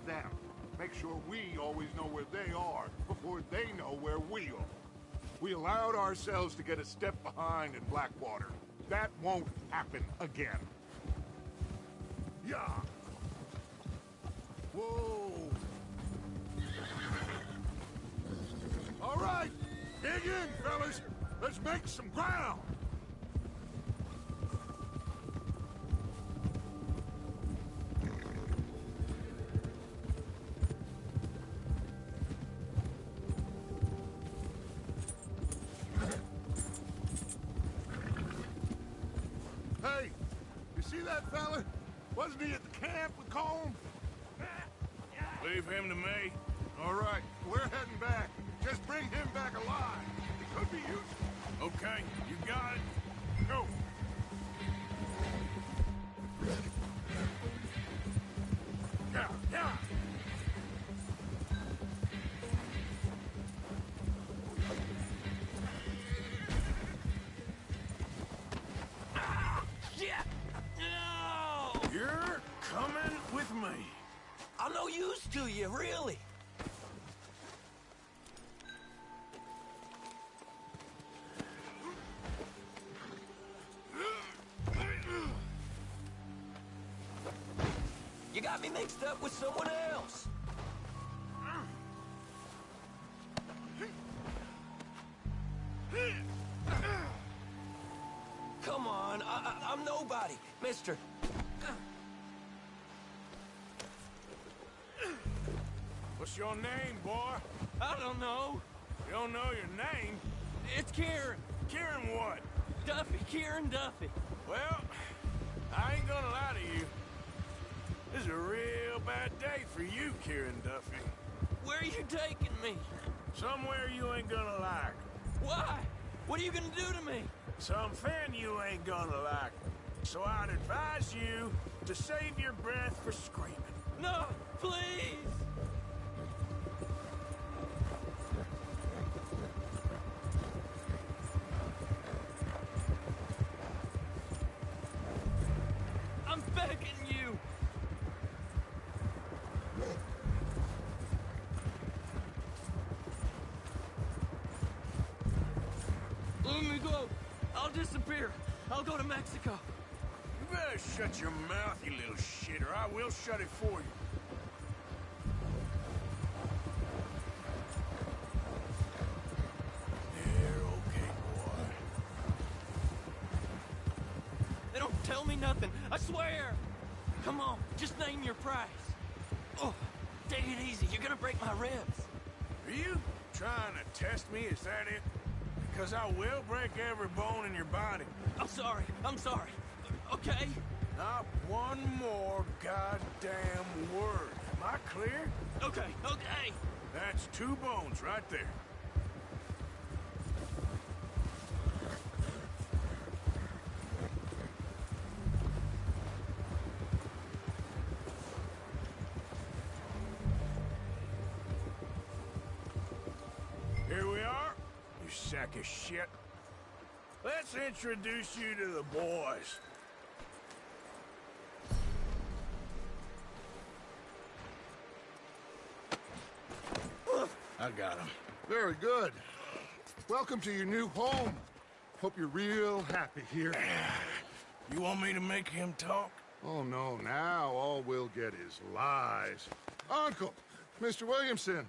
them. Make sure we always know where they are before they know where we are. We allowed ourselves to get a step behind in Blackwater. That won't happen again. Yeah. Whoa. All right, dig in, fellas. Let's make some ground. Hey, you see that fella? Wasn't he at the camp with Colm? Leave him to me. All right, we're heading back. Just bring him back alive. It could be useful. Okay, you got it. Go. Yeah, yeah. Shit! No! You're coming with me. I'm no use to you, really. You got me mixed up with someone else. Come on, I'm nobody, mister. What's your name, boy? I don't know. You don't know your name? It's Kieran. Kieran what? Duffy, Kieran Duffy. Well, I ain't gonna lie to you. This is a real bad day for you, Kieran Duffy. Where are you taking me? Somewhere you ain't gonna like. Why? What are you gonna do to me? Something you ain't gonna like. So I'd advise you to save your breath for screaming. No, please! I'm begging you! Let me go. I'll disappear. I'll go to Mexico. You better shut your mouth, you little shit, or I will shut it for you. There, okay, boy. They don't tell me nothing. I swear. Come on, just name your price. Oh, take it easy. You're gonna break my ribs. Are you trying to test me? Is that it? Because I will break every bone in your body. I'm sorry. I'm sorry. Okay? Not one more goddamn word. Am I clear? Okay, okay. That's 2 bones right there. Here we are, you sack of shit. Let's introduce you to the boys. I got him. Very good. Welcome to your new home. Hope you're real happy here. You want me to make him talk? Oh, no, now all we'll get is lies. Uncle, Mr. Williamson,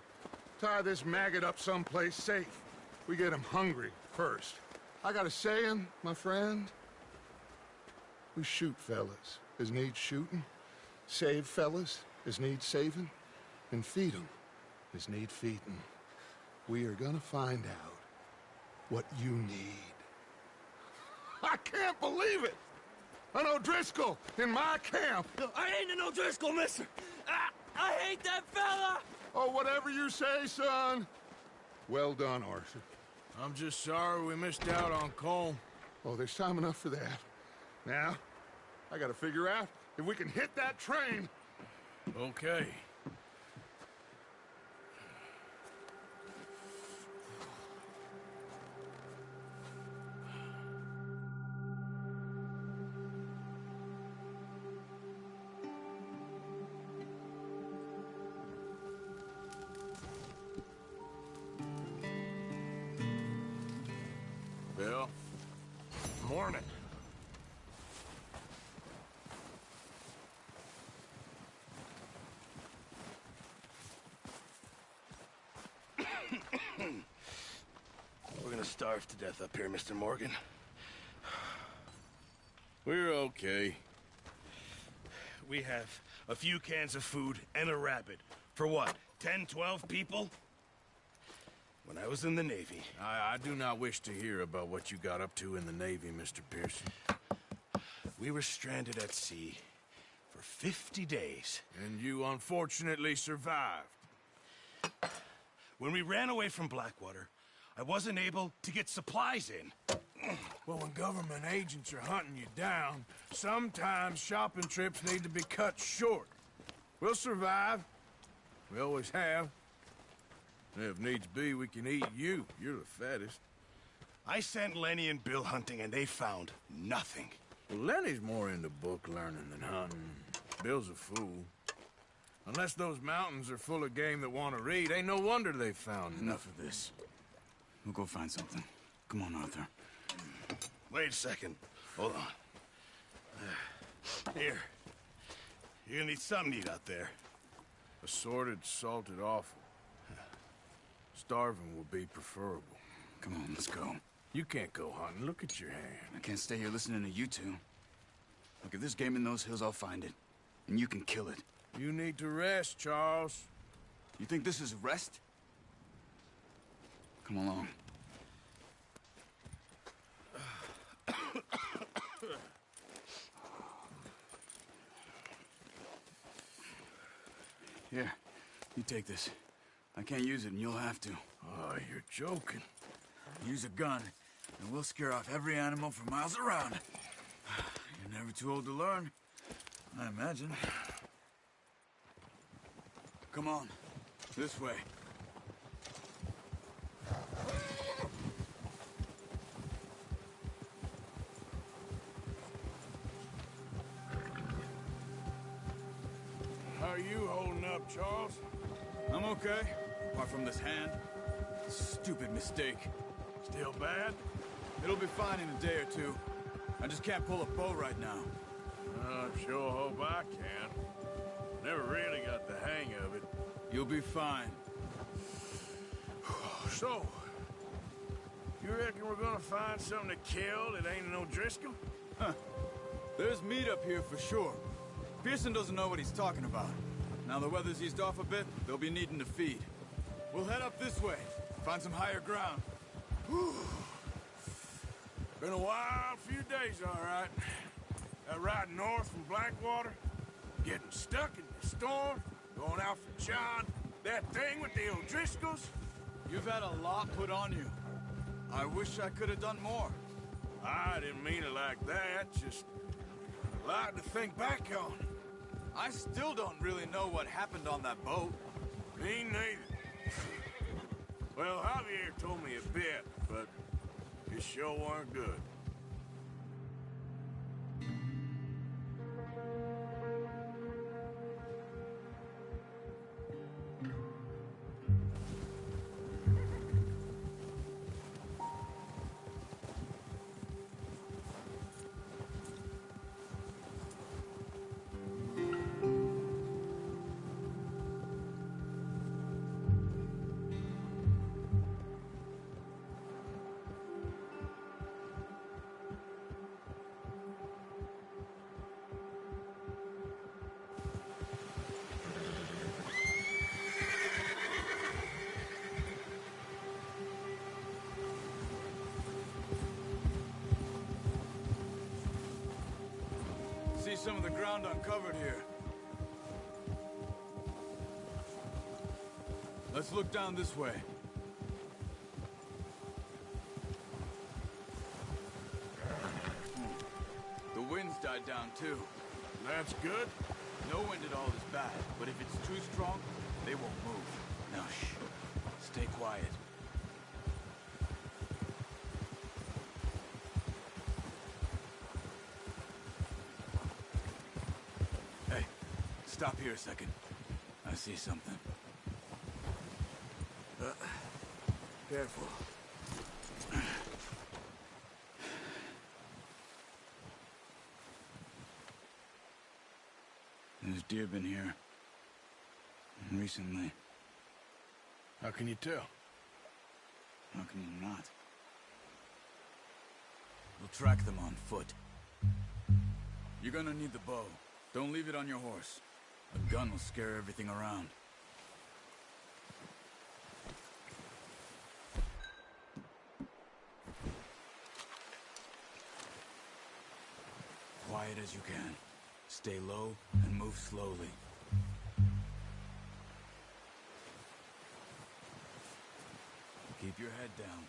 tie this maggot up someplace safe. We get him hungry first. I got a saying, my friend. We shoot fellas as need shooting, save fellas as need saving, and feed 'em as need feeding. We are gonna find out what you need. I can't believe it! An O'Driscoll in my camp! I ain't an O'Driscoll, mister! I hate that fella! Oh, whatever you say, son. Well done, Arthur. I'm just sorry we missed out on Colm. Oh, there's time enough for that. Now, I gotta figure out if we can hit that train. Okay. starve to death up here, Mr. Morgan. We're okay. We have a few cans of food and a rabbit. For what, 10, 12 people? When I was in the Navy... I do not wish to hear about what you got up to in the Navy, Mr. Pearson. We were stranded at sea for 50 days. And you unfortunately survived. When we ran away from Blackwater, I wasn't able to get supplies in. Well, when government agents are hunting you down, sometimes shopping trips need to be cut short. We'll survive. We always have. And if needs be, we can eat you. You're the fattest. I sent Lenny and Bill hunting, and they found nothing. Well, Lenny's more into book learning than hunting. Bill's a fool. Unless those mountains are full of game that want to read, ain't no wonder they found Enough of this. We'll go find something. Come on, Arthur. Wait a second. Hold on. Here. You're gonna need something to eat out there. Assorted, salted offal. Starving will be preferable. Come on, let's go. You can't go hunting. Look at your hand. I can't stay here listening to you two. Look, if there's game in those hills, I'll find it. And you can kill it. You need to rest, Charles. You think this is rest? Come along. Here, you take this. I can't use it, and you'll have to. Oh, you're joking. Use a gun, and we'll scare off every animal for miles around. You're never too old to learn, I imagine. Come on, this way. How are you holding up, Charles? I'm okay, apart from this hand. Stupid mistake. Still bad? It'll be fine in a day or two. I just can't pull a bow right now. I sure hope I can. Never really got the hang of it. You'll be fine. So, you reckon we're gonna find something to kill that ain't no Driscoll? Huh. There's meat up here for sure. Pearson doesn't know what he's talking about. Now the weather's eased off a bit, they'll be needing to feed. We'll head up this way, find some higher ground. Been a wild few days, all right. That ride north from Blackwater, getting stuck in the storm, going out for John, that thing with the O'Driscolls. You've had a lot put on you. I wish I could have done more. I didn't mean it like that, just a lot to think back on. I still don't really know what happened on that boat. Me neither. Well, Javier told me a bit, but it sure weren't good. See some of the ground uncovered here. Let's look down this way. The wind's died down too. That's good. No wind at all is bad, but if it's too strong, they won't move. Now shh. Stay quiet. Hey, stop here a second. I see something. Careful. There's deer been here. Recently. How can you tell? How can you not? We'll track them on foot. You're gonna need the bow. Don't leave it on your horse. A gun will scare everything around. Quiet as you can. Stay low and move slowly. Keep your head down.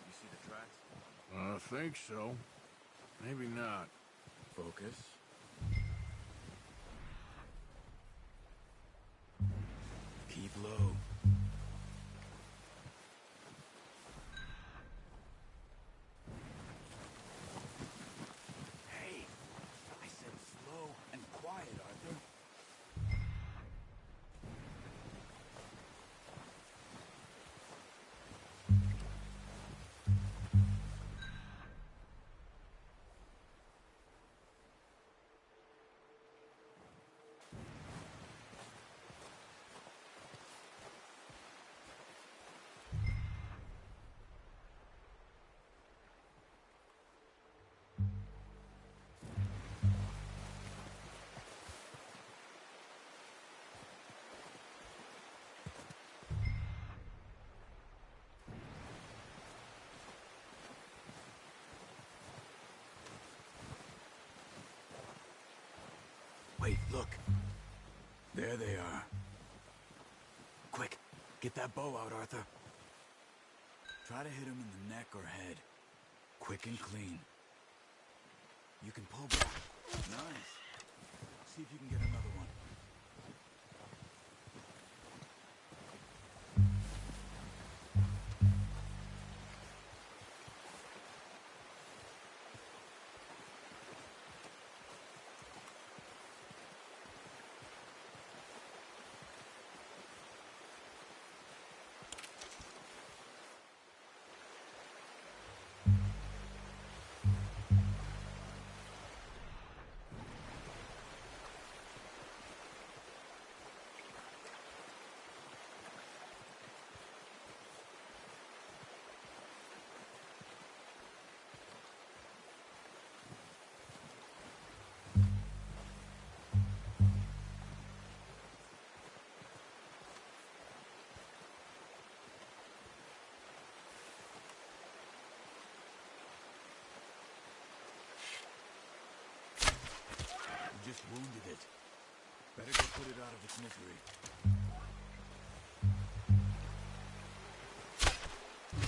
You see the tracks? I think so. Maybe not. Focus. Keep low. Hey, I said slow and quiet, Arthur. Wait, look. There they are. Quick, get that bow out, Arthur. Try to hit him in the neck or head. Quick and clean. You can pull back. Nice. See if you can get another one. Just wounded it. Better go put it out of its misery.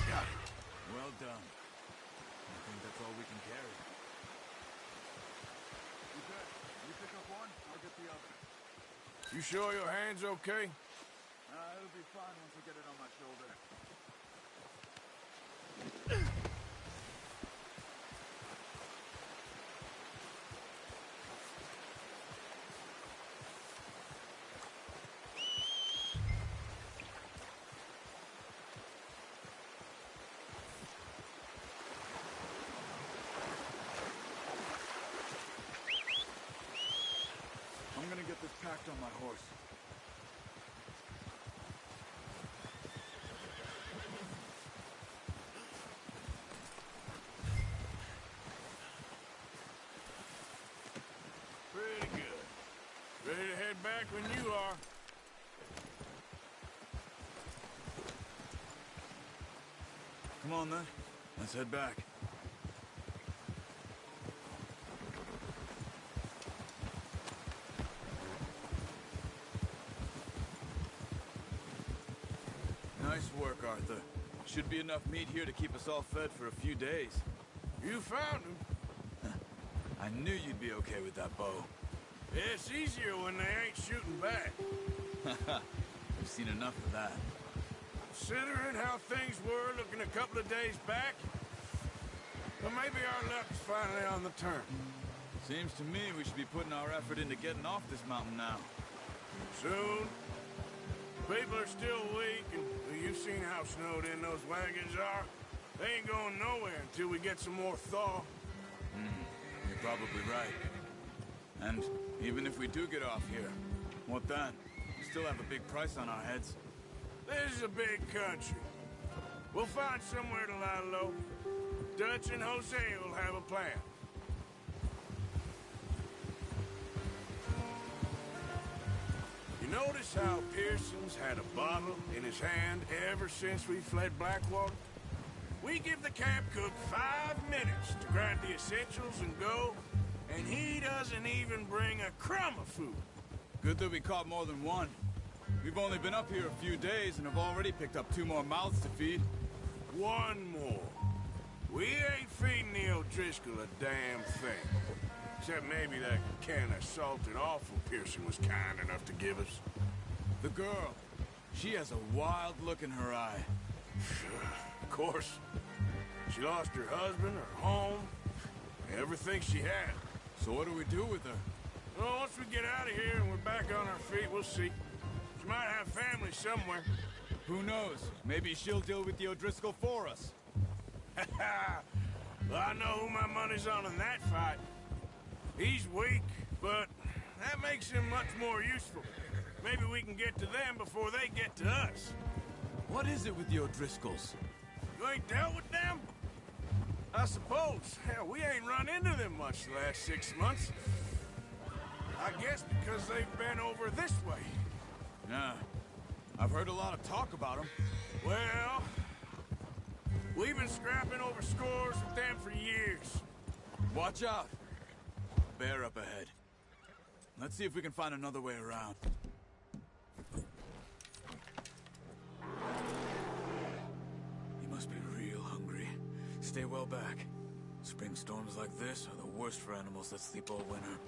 Got it. Well done. I think that's all we can carry. You good? You pick up one, I'll get the other. You sure your hand's okay? It'll be fine once I get it on my shoulder. I'm gonna get this packed on my horse. Pretty good. Ready to head back when you are. Come on then. Let's head back. Nice work, Arthur. Should be enough meat here to keep us all fed for a few days. You found him. I knew you'd be okay with that bow. It's easier when they ain't shooting back. We've seen enough of that. Considering how things were looking a couple of days back, well, maybe our luck's finally on the turn. Seems to me we should be putting our effort into getting off this mountain now. Soon. People are still weak, and well, you've seen how snowed in those wagons are. They ain't going nowhere until we get some more thaw. You're probably right. And even if we do get off here, what then? We still have a big price on our heads. This is a big country. We'll find somewhere to lie low. Dutch and Jose will have a plan. You notice how Pearson's had a bottle in his hand ever since we fled Blackwater? We give the camp cook 5 minutes to grab the essentials and go, and he doesn't even bring a crumb of food. Good that we caught more than one. We've only been up here a few days and have already picked up 2 more mouths to feed. One more. We ain't feeding the O'Driscoll a damn thing. Except maybe that can of salted offal Pearson was kind enough to give us. The girl, she has a wild look in her eye. Of course. She lost her husband, her home, everything she had. So what do we do with her? Well, once we get out of here and we're back on our feet, we'll see. She might have family somewhere. Who knows? Maybe she'll deal with the O'Driscoll for us. Well, I know who my money's on in that fight. He's weak, but that makes him much more useful. Maybe we can get to them before they get to us. What is it with the O'Driscolls? You ain't dealt with them? I suppose. Hell, we ain't run into them much the last 6 months. I guess because they've been over this way. Nah. I've heard a lot of talk about them. Well, we've been scrapping over scores with them for years. Watch out. Bear up ahead. Let's see if we can find another way around. He must be real hungry. Stay well back. Spring storms like this are the worst for animals that sleep all winter.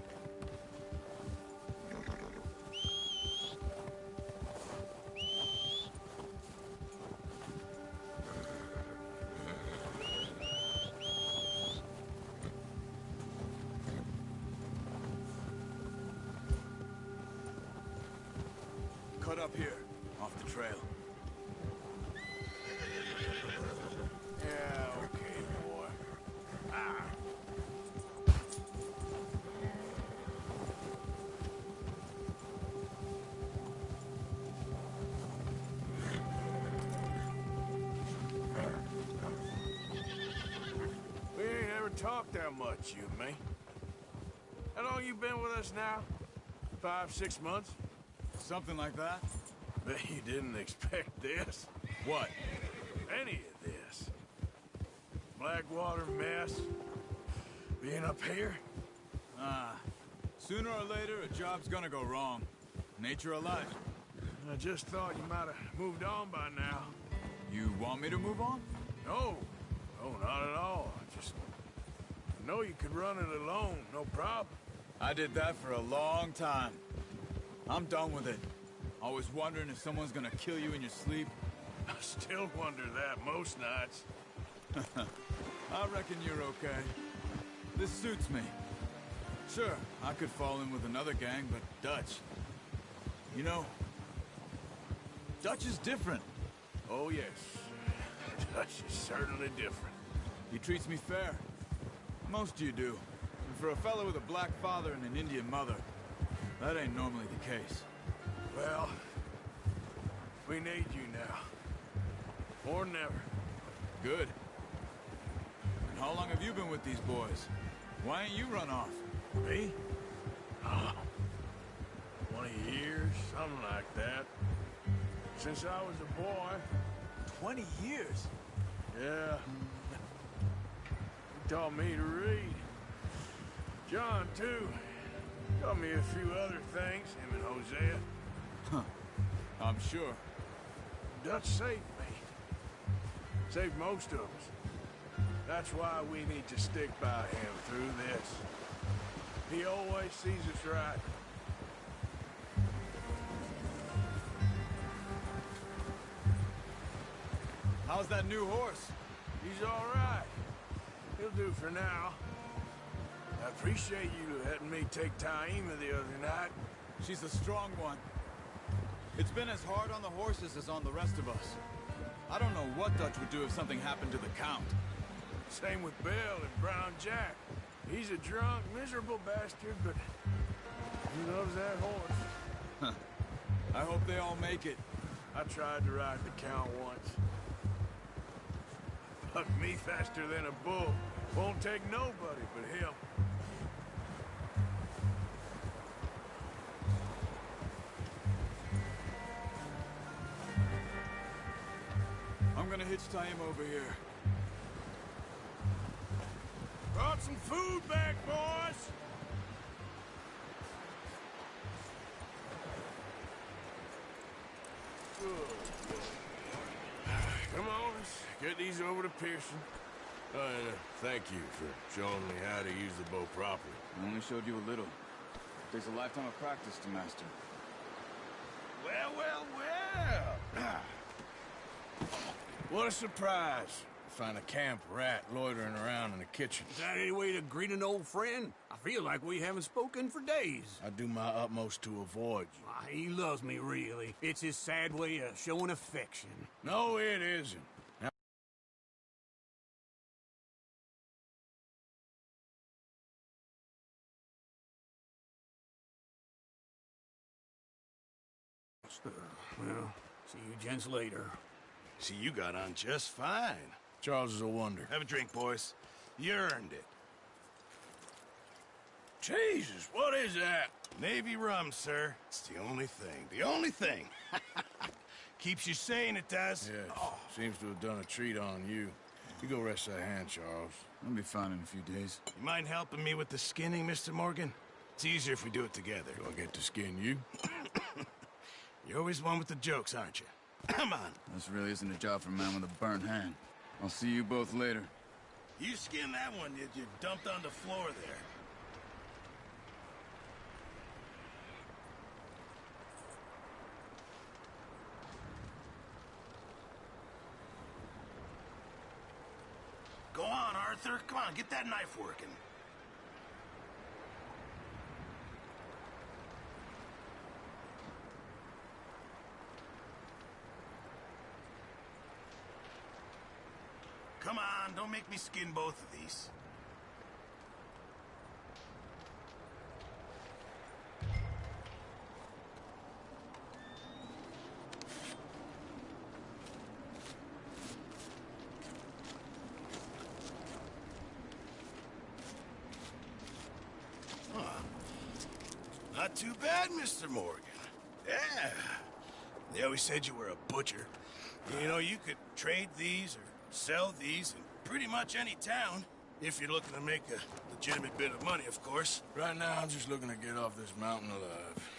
Cut up here, off the trail. Yeah, okay, boy. Ah. We ain't ever talked that much, you and me. How long you been with us now? 5, 6 months? Something like that? Bet you didn't expect this. What? Any of this. Blackwater mess. Being up here? Sooner or later, a job's gonna go wrong. Nature of life. I just thought you might have moved on by now. You want me to move on? No. No, not at all. I know you could run it alone, no problem. I did that for a long time. I'm done with it. Always wondering if someone's gonna kill you in your sleep. I still wonder that most nights. I reckon you're okay. This suits me. Sure, I could fall in with another gang, but Dutch... You know, Dutch is different. Oh, yes. Dutch is certainly different. He treats me fair. Most you do. And for a fellow with a black father and an Indian mother, that ain't normally the case. Well, we need you now. More than ever. Good. And how long have you been with these boys? Why ain't you run off? Me? Oh, 20 years, something like that. Since I was a boy. 20 years? Yeah. He taught me to read. John, too. Taught me a few other things, him and Hosea. Huh. I'm sure. Dutch saved me. Saved most of us. That's why we need to stick by him through this. He always sees us right. How's that new horse? He's all right. He'll do for now. I appreciate you letting me take Taima the other night. She's a strong one. It's been as hard on the horses as on the rest of us. I don't know what Dutch would do if something happened to the Count. Same with Bill and Brown Jack. He's a drunk, miserable bastard, but he loves that horse. I hope they all make it. I tried to ride the Count once. Buck me faster than a bull. Won't take nobody but him. I'm gonna hitch tie him over here. Brought some food back, boys! Come on, let's get these over to Pearson. Thank you for showing me how to use the bow properly. I only showed you a little. Takes a lifetime of practice to master. Well, well, well. What a surprise. Find a camp rat loitering around in the kitchen. Is that any way to greet an old friend? I feel like we haven't spoken for days. I do my utmost to avoid you. He loves me, really. It's his sad way of showing affection. No, it isn't. Now, Well, see you gents later. See, you got on just fine. Charles is a wonder. Have a drink, boys. You earned it. Jesus, what is that? Navy rum, sir. It's the only thing. The only thing. Keeps you sane, it does. Yes, seems to have done a treat on you. You go rest that hand, Charles. I'll be fine in a few days. You mind helping me with the skinning, Mr. Morgan? It's easier if we do it together. Do I get to skin you? You're always one with the jokes, aren't you? Come on. This really isn't a job for a man with a burnt hand. I'll see you both later. You skin that one you dumped on the floor there. Go on, Arthur. Come on, get that knife working. Come on, don't make me skin both of these. Not too bad, Mr. Morgan. Yeah. They always said you were a butcher. You know, you could trade these or sell these in pretty much any town, if you're looking to make a legitimate bit of money, of course. Right now, I'm just looking to get off this mountain alive.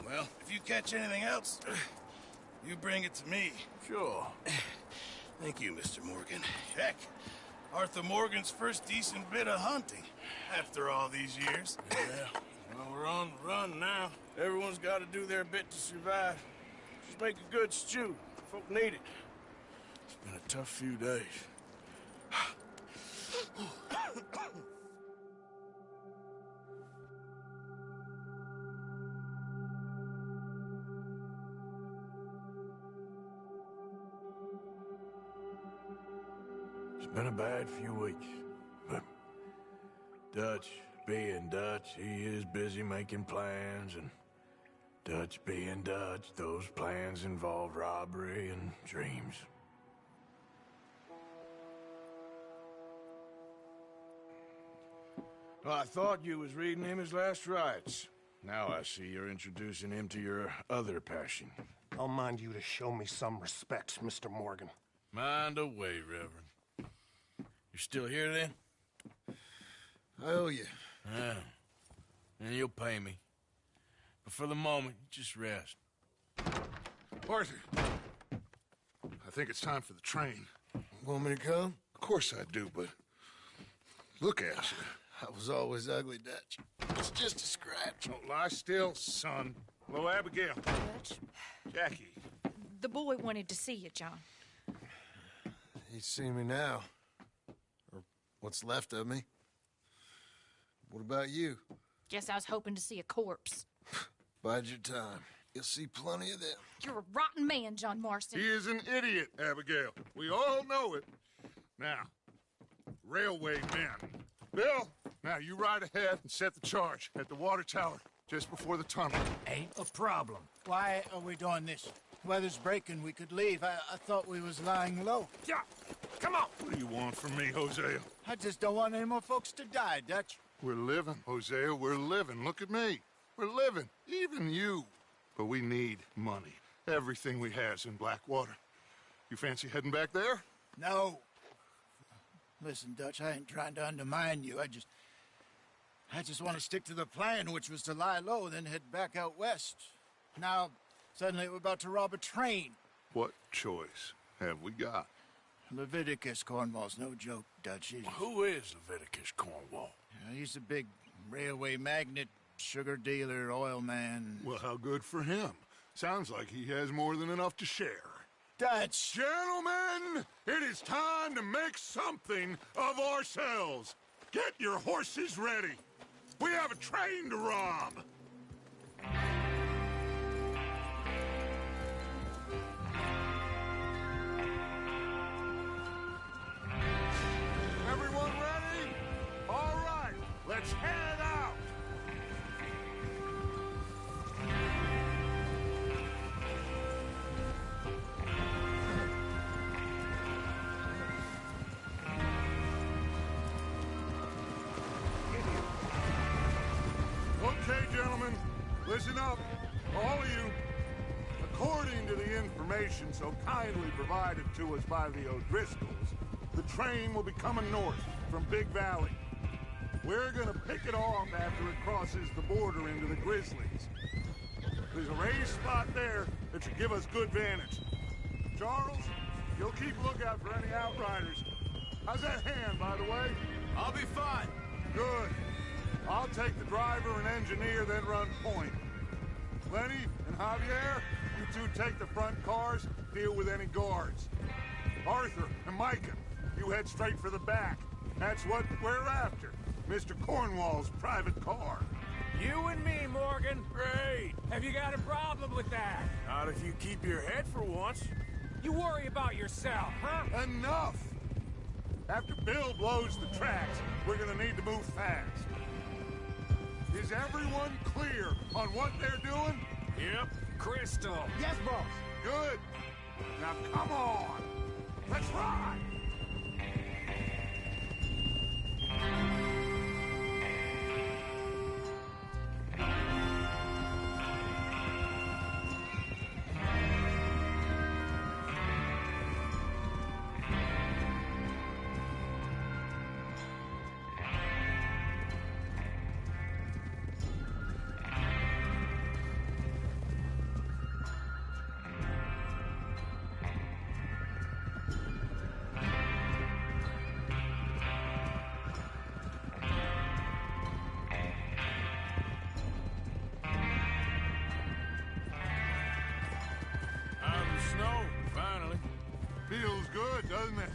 Well, if you catch anything else, you bring it to me. Sure. Thank you, Mr. Morgan. Heck, Arthur Morgan's first decent bit of hunting after all these years. Yeah. Well, we're on the run now. Everyone's got to do their bit to survive. Just make a good stew. Folk need it. It's been a tough few days. It's been a bad few weeks, but Dutch being Dutch, he is busy making plans, and Dutch being Dutch, those plans involve robbery and dreams. Well, I thought you was reading him his last rites. Now I see you're introducing him to your other passion. I'll mind you to show me some respect, Mr. Morgan. Mind away, Reverend. You're still here, then? I owe you. Yeah. And you'll pay me. But for the moment, just rest. Arthur, I think it's time for the train. Want me to come? Of course I do, but look at you. I was always ugly, Dutch. It's just a scratch. Don't lie still, son. Hello, Abigail. Dutch, Jackie. the boy wanted to see you, John. He's seen me now. Or what's left of me. What about you? Guess I was hoping to see a corpse. Bide your time. You'll see plenty of them. You're a rotten man, John Marston. He is an idiot, Abigail. We all know it. Now, railway men. Bill, now you ride ahead and set the charge at the water tower just before the tunnel. Ain't a problem. Why are we doing this? Weather's breaking. We could leave. I thought we was lying low. Yeah. Come on! What do you want from me, Hosea? I just don't want any more folks to die, Dutch. We're living, Hosea, we're living. Look at me. We're living. Even you. But we need money. Everything we has in Blackwater. You fancy heading back there? No. Listen, Dutch, I ain't trying to undermine you. I just want to stick to the plan, which was to lie low, then head back out west. Now, suddenly we're about to rob a train. What choice have we got? Leviticus Cornwall's no joke, Dutch. Who is Leviticus Cornwall? He's a big railway magnate, sugar dealer, oil man. Well, how good for him. Sounds like he has more than enough to share. Dutch! Gentlemen, it is time to make something of ourselves. Get your horses ready. We have a train to rob. Everyone ready? All right, let's head out. Okay, gentlemen, listen up, all of you. According to the information so kindly provided to us by the O'Driscolls, the train will be coming north from Big Valley. We're gonna pick it off after it crosses the border into the Grizzlies. There's a raised spot there that should give us good vantage. Charles, you'll keep lookout for any outriders. How's that hand, by the way? I'll be fine. Good. I'll take the driver and engineer, then run point. Lenny and Javier, you two take the front cars, deal with any guards. Arthur and Micah, you head straight for the back. That's what we're after. Mr. Cornwall's private car. You and me, Morgan. Great. Have you got a problem with that? Not if you keep your head for once. You worry about yourself, huh? Enough! After Bill blows the tracks, we're gonna need to move fast. Is everyone clear on what they're doing? Yep. Crystal. Yes, boss. Good. Now come on. Let's ride. Snow, finally. Feels good, doesn't it?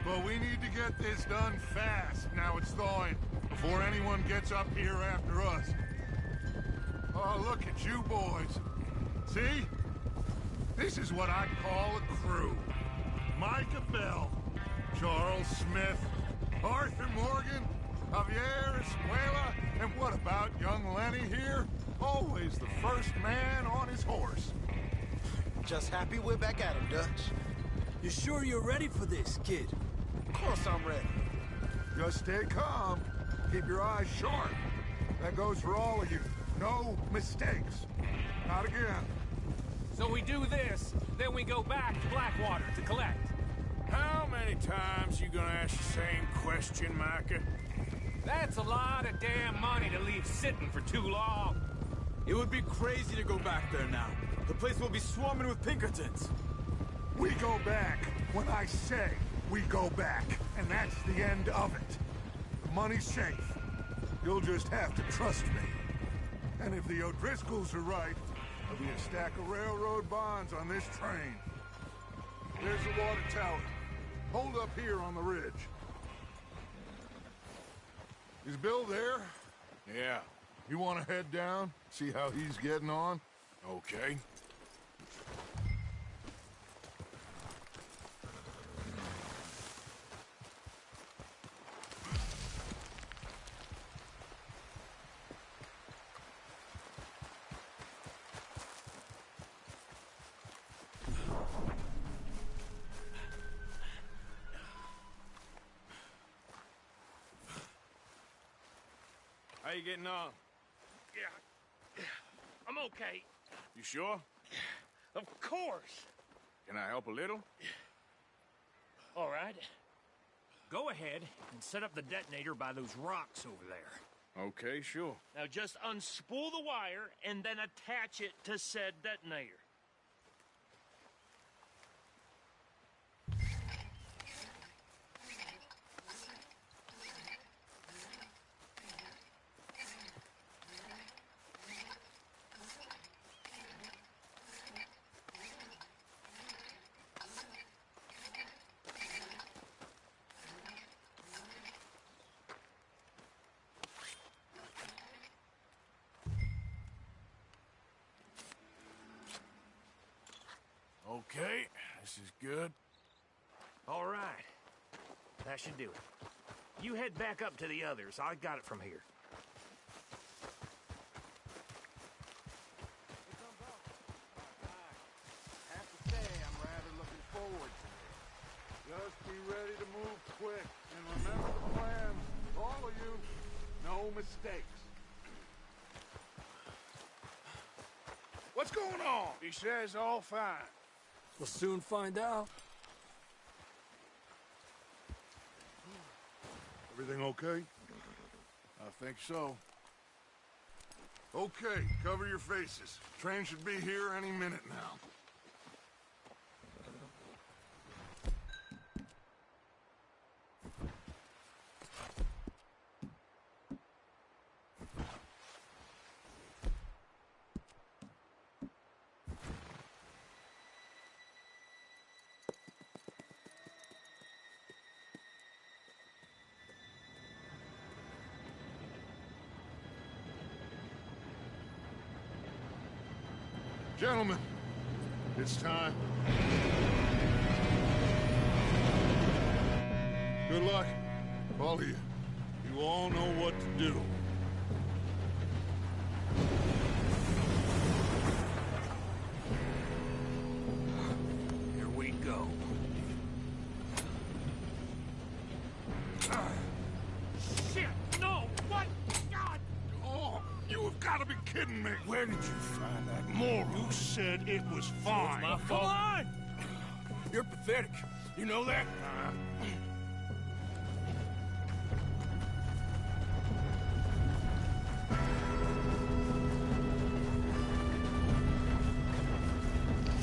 But we need to get this done fast, now it's thawing, before anyone gets up here after us. Oh, look at you boys. See? This is what I call a crew. Micah Bell, Charles Smith, Arthur Morgan, Javier Escuela, and what about young Lenny here? Always the first man on his horse. Just happy we're back at him, Dutch. You sure you're ready for this, kid? Of course I'm ready. Just stay calm. Keep your eyes sharp. That goes for all of you. No mistakes. Not again. So we do this, then we go back to Blackwater to collect. How many times you gonna ask the same question, Micah? That's a lot of damn money to leave sitting for too long. It would be crazy to go back there now. The place will be swarming with Pinkertons. We go back when I say we go back, and that's the end of it. The money's safe. You'll just have to trust me. And if the O'Driscolls are right, there'll be a stack of railroad bonds on this train. There's the water tower. Hold up here on the ridge. Is Bill there? Yeah. You want to head down? See how he's getting on? Okay. How you getting on? Yeah. I'm okay. You sure? Of course. Can I help a little? All right. Go ahead and set up the detonator by those rocks over there. Okay, sure. Now just unspool the wire and then attach it to said detonator. Okay, this is good. All right. That should do it. You head back up to the others. I got it from here. I have to say, I'm rather looking forward to it. Just be ready to move quick. And remember the plan. All of you. No mistakes. What's going on? He says all fine. We'll soon find out. Everything okay? I think so. Okay, cover your faces. Train should be here any minute now. Gentlemen, it's time. Good luck, all of you. You all know what to do. Here we go. Shit! No! What? God! Oh, you have got to be kidding me. Where did you find that moron? You said it was fine. My fault. Come on! You're pathetic. You know that?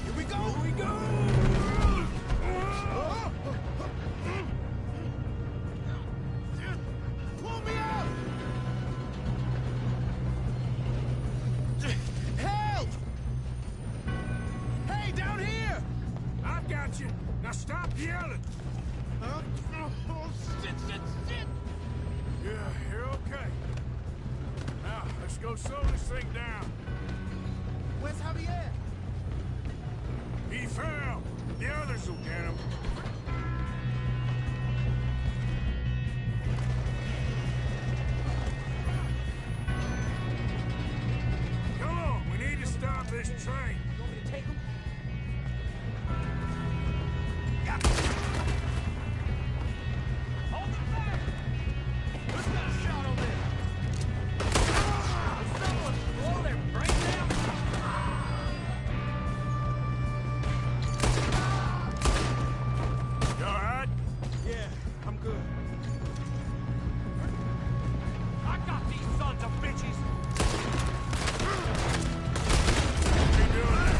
Here we go! Here we go! Pull me out! Help! Hey, down here! I've got you. Now stop yelling. Oh, shit! Yeah, you're okay. Now, let's go slow this thing down. Where's Javier? He fell. The others will get him. Come on, we need to stop this train. You want me to take him? Hold it back! Who's got a shot on this? Is someone blow their brains out? You all right? Yeah, I'm good. I got these sons of bitches! Keep doing that.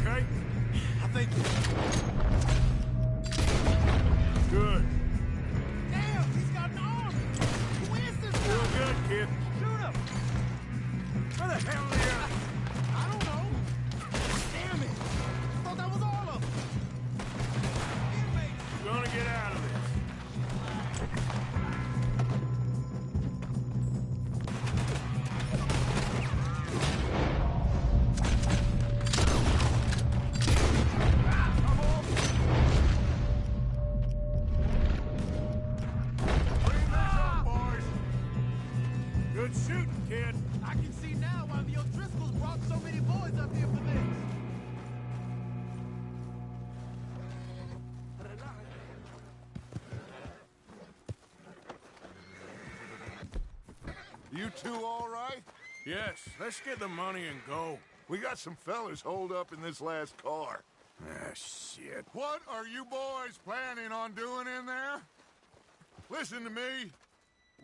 okay? I think... Good. Damn, he's got an arm! Who is this guy? Doing good, kid. Shoot him! Where the hell are you? I don't know. Damn it! I thought that was all of them. We're gonna get out of this. Good shooting, kid. I can see now why the O'Driscolls brought so many boys up here for this. You two all right? Yes, let's get the money and go. We got some fellas holed up in this last car. Ah, shit. What are you boys planning on doing in there? Listen to me.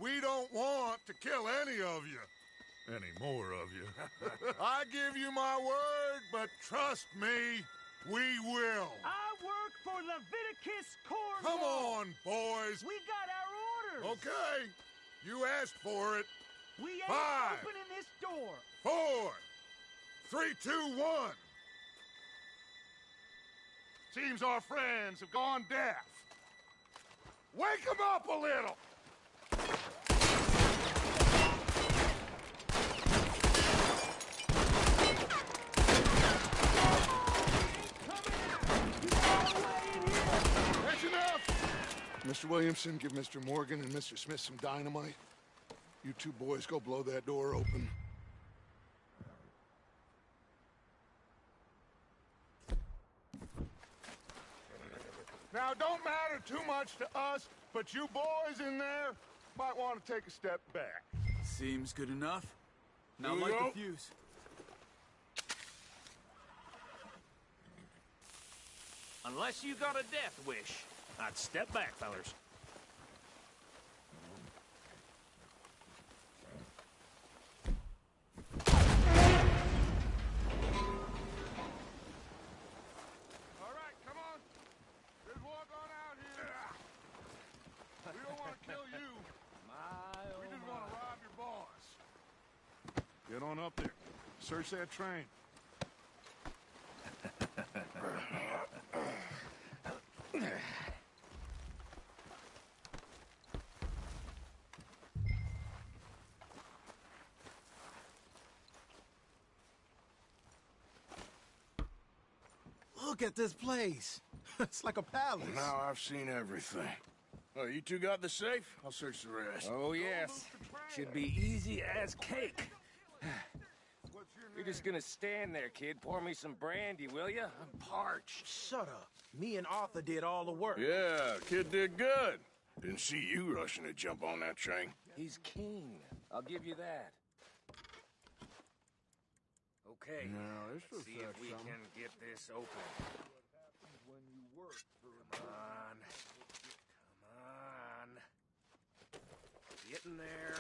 We don't want to kill any of you. Any more of you. I give you my word, but trust me, we will. I work for Leviticus Corps. Come on, boys. We got our orders. Okay. You asked for it. We ain't 5, opening this door. 4, 3, 2, 1. Seems our friends have gone deaf. Wake them up a little. That's enough. Mr. Williamson, give Mr. Morgan and Mr. Smith some dynamite. You two boys go blow that door open. Now, it don't matter too much to us, but you boys in there might want to take a step back. Seems good enough. Now Here we light go. the fuse. Unless you got a death wish, I'd step back, fellers. All right, come on. Just walk on out here. We don't want to kill you. We just want to rob your boss. Get on up there. Search that train. Look at this place. It's like a palace. Now I've seen everything. Oh, you two got the safe? I'll search the rest. Oh, yes. Should be easy as cake. You're just gonna stand there, kid. Pour me some brandy, will ya? I'm parched. Shut up. Me and Arthur did all the work. Yeah, kid did good. Didn't see you rushing to jump on that train. He's keen. I'll give you that. Okay. Now, this let's see if we can get this open. Come on. Come on. Get in there.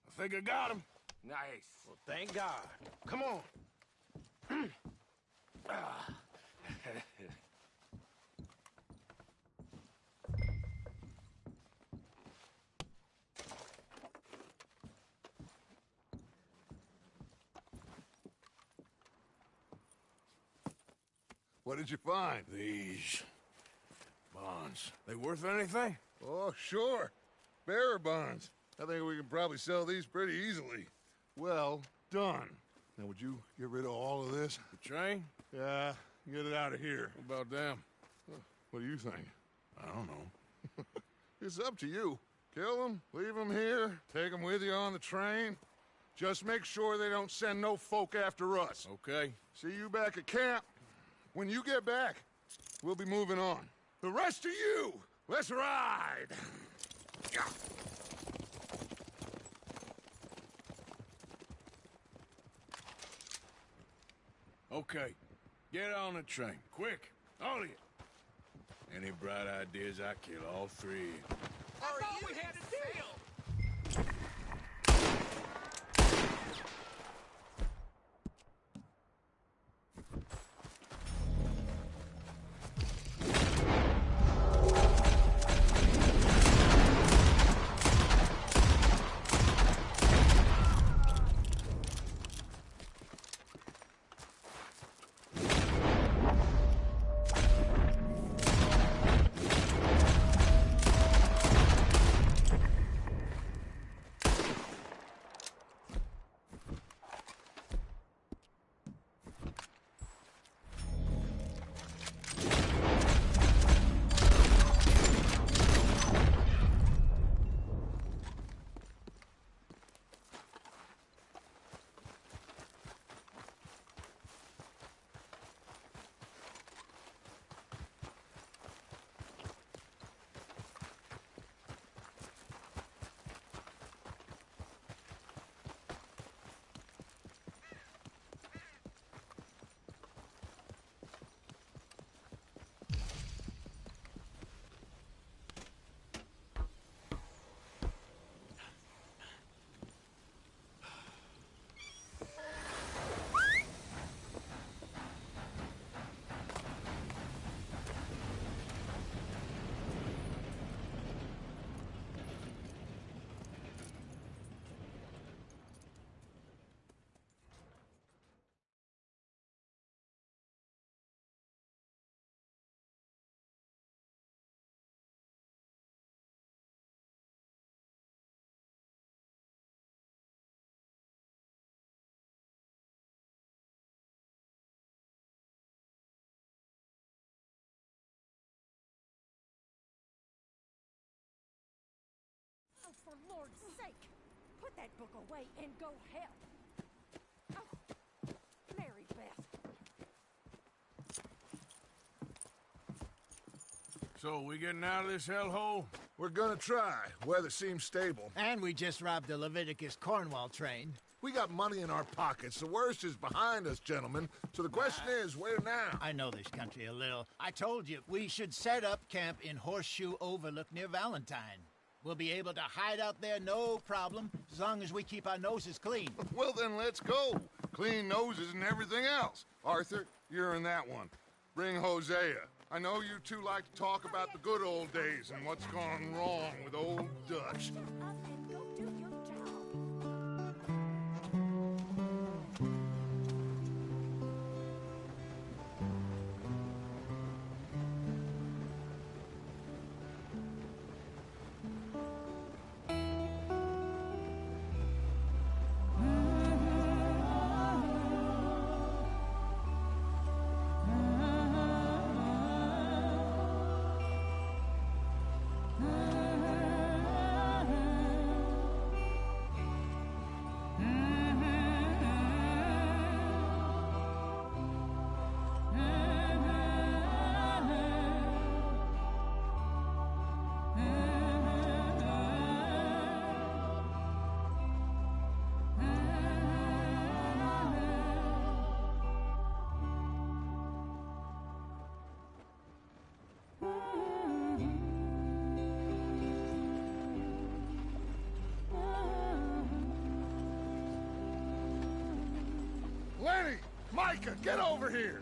I think I got him. Nice. Well, thank God. Come on. What did you find? These bonds. They worth anything? Oh, sure. Bearer bonds. I think we can probably sell these pretty easily. Well done. Now, would you get rid of all of this? The train? Yeah, get it out of here. What about them? What do you think? I don't know. It's up to you. Kill them, leave them here, take them with you on the train. Just make sure they don't send no folk after us. Okay. See you back at camp. When you get back, we'll be moving on. The rest of you, let's ride! Okay. Get on the train. Quick. All of you. Any bright ideas, I kill all three. I thought we had a deal! that book away and go help. Oh, Mary Beth. So, we getting out of this hellhole? We're gonna try. Weather seems stable. And we just robbed the Leviticus Cornwall train. We got money in our pockets. The worst is behind us, gentlemen. So the question is, where now? I know this country a little. I told you, we should set up camp in Horseshoe Overlook near Valentine. We'll be able to hide out there, no problem, as long as we keep our noses clean. Well, then let's go. Clean noses and everything else. Arthur, you're in that one. Bring Hosea. I know you two like to talk about the good old days and what's gone wrong with old Dutch. Lenny! Micah, get over here!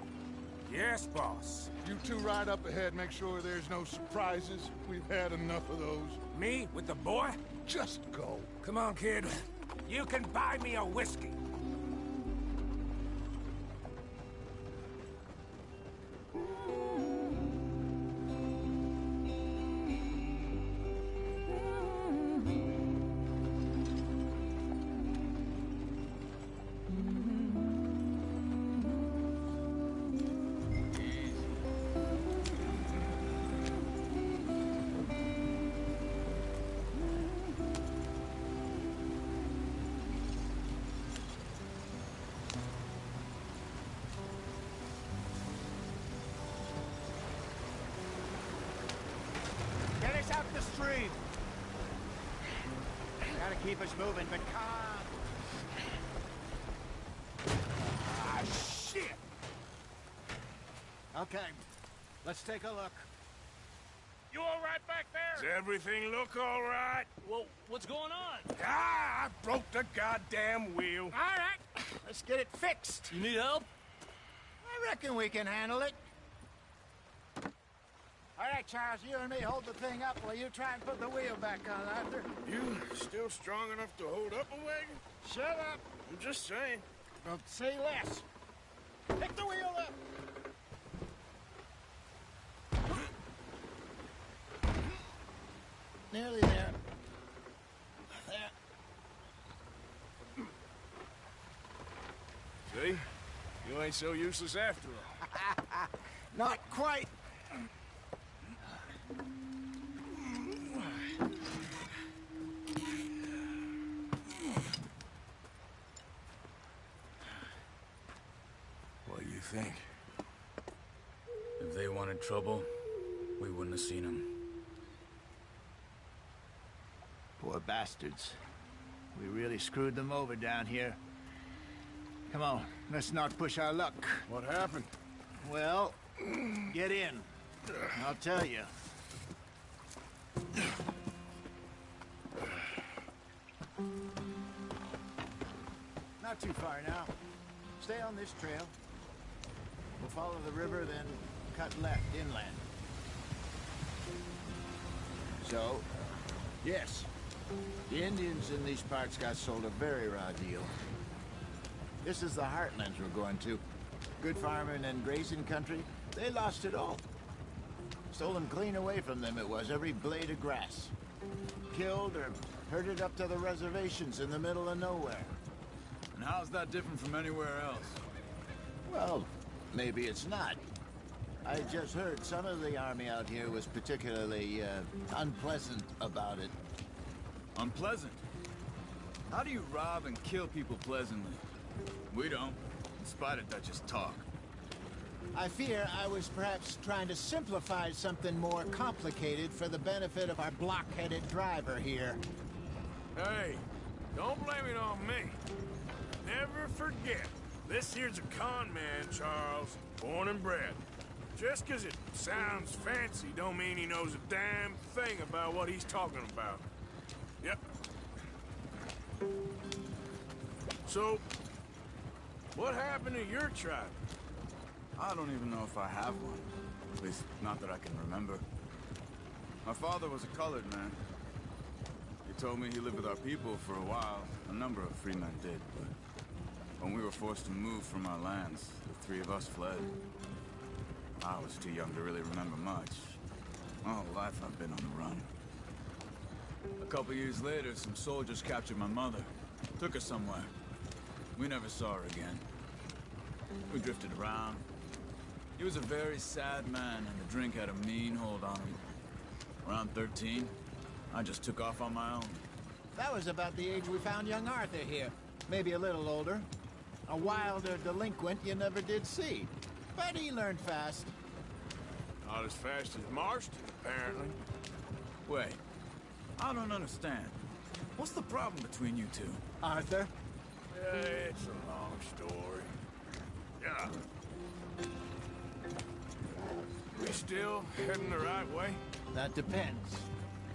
Yes, boss. You two ride up ahead, make sure there's no surprises. We've had enough of those. Me with the boy? Just go. Come on, kid. You can buy me a whiskey. Get us out the stream. Gotta keep us moving, but calm. Ah, shit! Okay, let's take a look. You all right back there? Does everything look all right? Well, what's going on? Ah, I broke the goddamn wheel. All right, let's get it fixed. You need help? I reckon we can handle it. All right, Charles, you and me hold the thing up while you try and put the wheel back on, Arthur. You still strong enough to hold up a wagon? Shut up. I'm just saying. Well, say less. Pick the wheel up. Nearly there. There. See? You ain't so useless after all. Not quite. What do you think? If they wanted trouble, we wouldn't have seen them. Poor bastards. We really screwed them over down here. Come on, let's not push our luck. What happened? Well, get in. I'll tell you. Not too far now. Stay on this trail. We'll follow the river, then cut left inland. So, yes, the Indians in these parts got sold a very raw deal. This is the heartlands we're going to. Good farming and grazing country, they lost it all. Stolen clean away from them it was, every blade of grass. Killed or herded up to the reservations in the middle of nowhere. And how's that different from anywhere else? Well, maybe it's not. I just heard some of the army out here was particularly, unpleasant about it. Unpleasant? How do you rob and kill people pleasantly? We don't, in spite of Dutch's talk. I fear I was perhaps trying to simplify something more complicated for the benefit of our block-headed driver here. Hey, don't blame it on me. Never forget, this here's a con man, Charles, born and bred. Just 'cause it sounds fancy don't mean he knows a damn thing about what he's talking about. Yep. So, what happened to your tribe? I don't even know if I have one. At least, not that I can remember. My father was a colored man. He told me he lived with our people for a while. A number of free men did, but when we were forced to move from our lands, the three of us fled. I was too young to really remember much. My whole life I've been on the run. A couple years later, some soldiers captured my mother. Took her somewhere. We never saw her again. We drifted around. He was a very sad man, and the drink had a mean hold on him. Around 13, I just took off on my own. That was about the age we found young Arthur here. Maybe a little older. A wilder delinquent you never did see. But he learned fast. Not as fast as Marston, apparently. Wait, I don't understand. What's the problem between you two? Arthur? It's a long story. Yeah. We still heading the right way? That depends.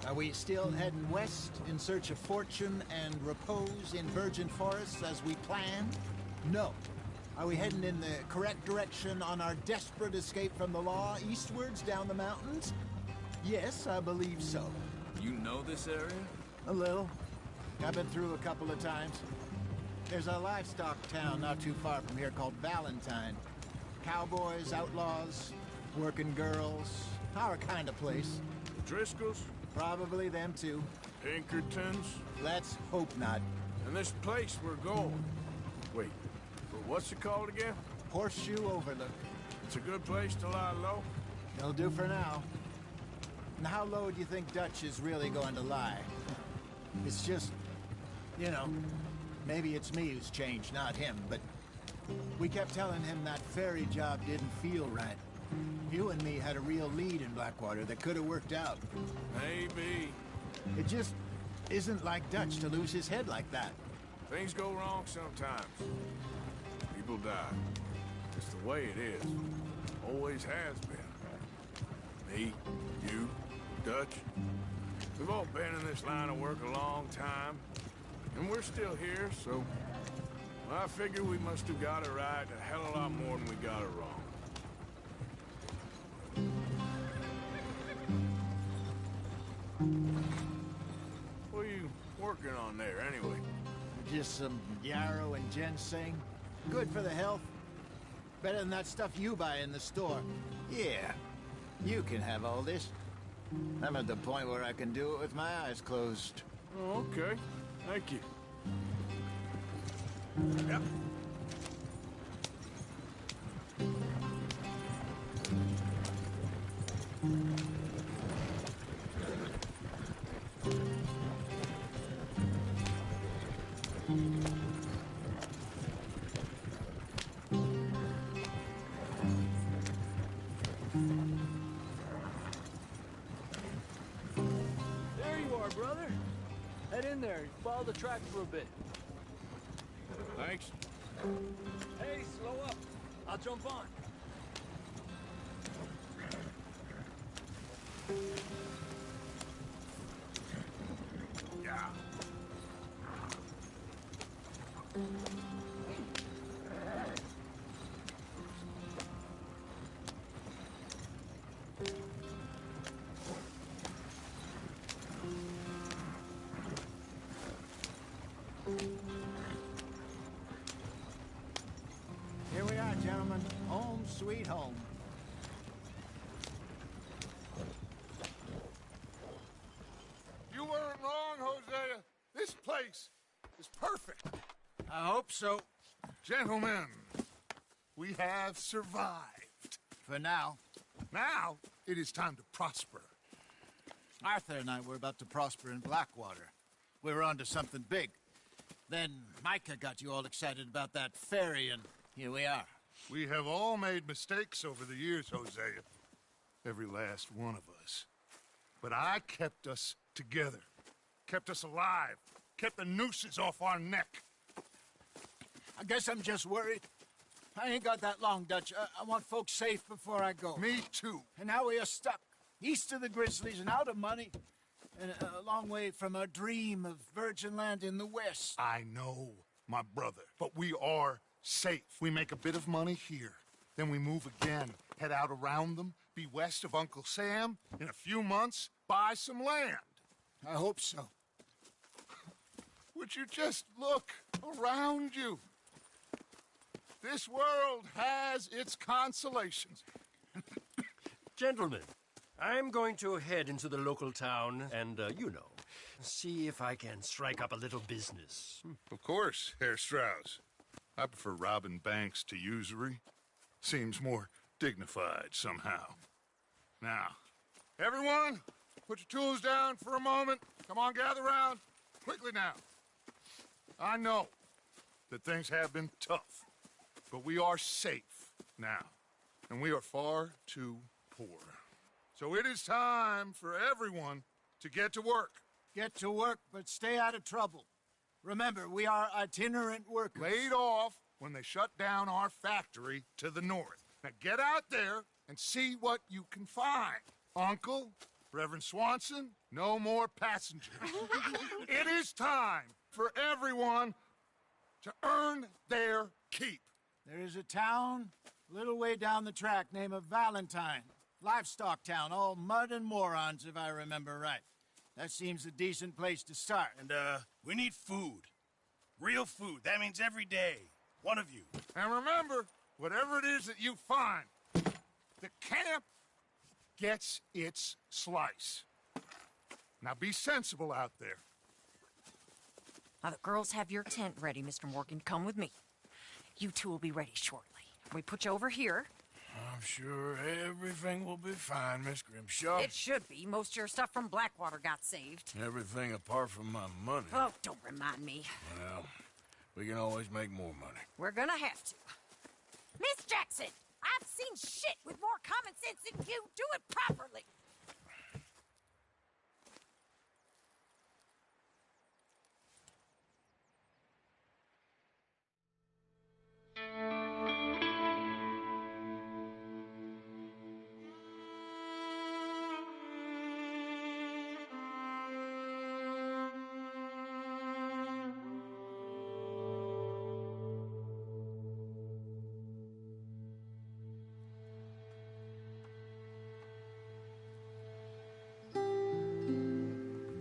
Are we still heading west in search of fortune and repose in virgin forests as we planned? No. Are we heading in the correct direction on our desperate escape from the law eastwards down the mountains? Yes, I believe so. You know this area? A little. I've been through a couple of times. There's a livestock town not too far from here called Valentine. Cowboys, outlaws, working girls, our kind of place. The Driscolls? Probably them too. Pinkertons? Let's hope not. And this place we're going. Wait, what's it called again? Horseshoe Overlook. It's a good place to lie low? It'll do for now. And how low do you think Dutch is really going to lie? It's just, you know, maybe it's me who's changed, not him, but we kept telling him that ferry job didn't feel right. You and me had a real lead in Blackwater that could have worked out. Maybe. It just isn't like Dutch to lose his head like that. Things go wrong sometimes. People die. It's the way it is. Always has been. Me, you, Dutch. We've all been in this line of work a long time. And we're still here, so... I figure we must have got it right a hell of a lot more than we got it wrong. What are you working on there, anyway? Just some yarrow and ginseng. Good for the health. Better than that stuff you buy in the store. Yeah, you can have all this. I'm at the point where I can do it with my eyes closed. Oh, okay. Thank you. Yep. There you are, brother. Head in there and follow the track for a bit. Thanks. Hey, slow up. I'll jump on. Yeah. Here we are, gentlemen. Home sweet home. You weren't wrong, Hosea. This place is perfect. I hope so. Gentlemen, we have survived. For now. Now, it is time to prosper. Arthur and I were about to prosper in Blackwater. We were onto something big. Then Micah got you all excited about that ferry, and here we are. We have all made mistakes over the years, Hosea. Every last one of us. But I kept us together. Kept us alive. Kept the nooses off our neck. I guess I'm just worried. I ain't got that long, Dutch. I want folks safe before I go. Me too. And now we are stuck. East of the Grizzlies and out of money. And a long way from our dream of virgin land in the west. I know, my brother. But we are safe. We make a bit of money here. Then we move again. Head out around them. Be west of Uncle Sam. In a few months, buy some land. I hope so. Would you just look around you? This world has its consolations. Gentlemen, I'm going to head into the local town and, see if I can strike up a little business. Of course, Herr Strauss. I prefer robbing banks to usury. Seems more dignified somehow. Now, everyone, put your tools down for a moment. Come on, gather round. Quickly now. I know that things have been tough, but we are safe now, and we are far too poor. So it is time for everyone to get to work. Get to work, but stay out of trouble. Remember, we are itinerant workers. Laid off when they shut down our factory to the north. Now get out there and see what you can find. Uncle, Reverend Swanson, no more passengers. It is time for everyone to earn their keep. There is a town a little way down the track named Valentine. Livestock town, all mud and morons, if I remember right. That seems a decent place to start. And, we need food. Real food. That means every day. One of you. And remember, whatever it is that you find, the camp gets its slice. Now be sensible out there. Now, the girls have your tent ready, Mr. Morgan. Come with me. You two will be ready shortly. We put you over here. I'm sure everything will be fine, Miss Grimshaw. It should be. Most of your stuff from Blackwater got saved. Everything apart from my money. Oh, don't remind me. Well, we can always make more money. We're gonna have to. Miss Jackson, I've seen shit with more common sense than you. Do it properly.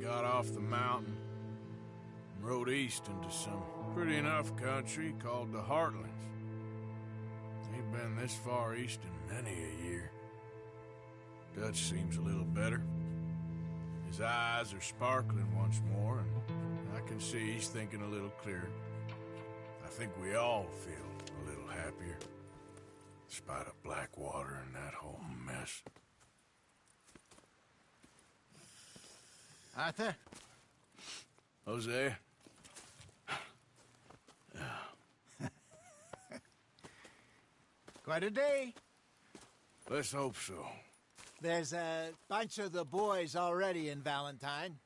Got off the mountain and rode east into some pretty enough country called the Heartlands. Ain't been this far east in many a year. Dutch seems a little better. His eyes are sparkling once more, and I can see he's thinking a little clearer. I think we all feel a little happier, in spite of Blackwater and that whole mess. Arthur? Jose? Quite a day. Let's hope so. There's a bunch of the boys already in Valentine.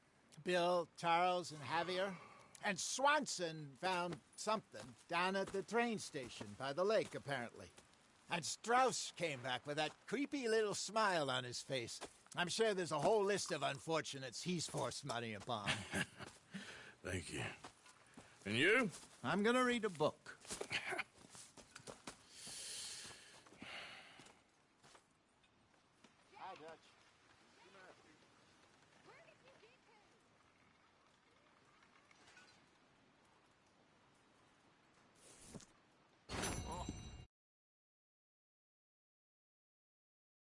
Bill, Charles, and Javier. And Swanson found something down at the train station by the lake, apparently. And Strauss came back with that creepy little smile on his face. I'm sure there's a whole list of unfortunates he's forced money upon. Thank you. And you? I'm gonna read a book.